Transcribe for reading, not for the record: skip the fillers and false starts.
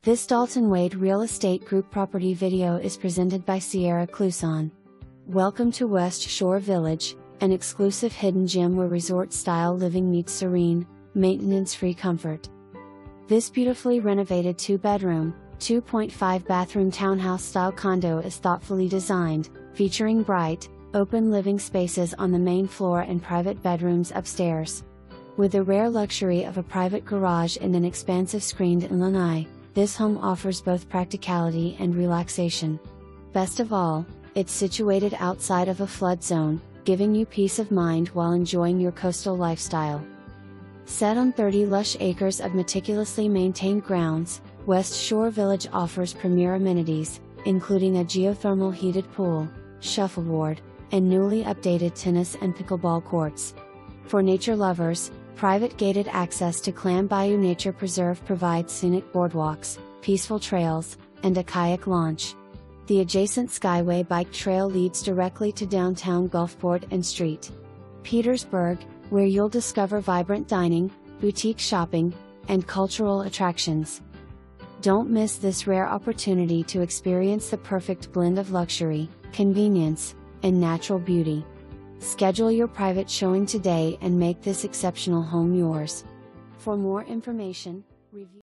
This Dalton Wade Real Estate Group property video is presented by Sierra Cluson. Welcome to West Shore Village, an exclusive hidden gem where resort-style living meets serene, maintenance-free comfort. This beautifully renovated 2-bedroom, 2.5-bathroom townhouse-style condo is thoughtfully designed, featuring bright, open living spaces on the main floor and private bedrooms upstairs. With the rare luxury of a private garage and an expansive screened in lanai, this home offers both practicality and relaxation. Best of all, it's situated outside of a flood zone, giving you peace of mind while enjoying your coastal lifestyle. Set on 30 lush acres of meticulously maintained grounds, West Shore Village offers premier amenities, including a geothermal heated pool, shuffleboard, and newly updated tennis and pickleball courts. For nature lovers, private gated access to Clam Bayou Nature Preserve provides scenic boardwalks, peaceful trails, and a kayak launch. The adjacent Skyway bike trail leads directly to Downtown Gulfport and St. Petersburg, where you'll discover vibrant dining, boutique shopping, and cultural attractions. Don't miss this rare opportunity to experience the perfect blend of luxury, convenience, and natural beauty. Schedule your private showing today and make this exceptional home yours. For more information, review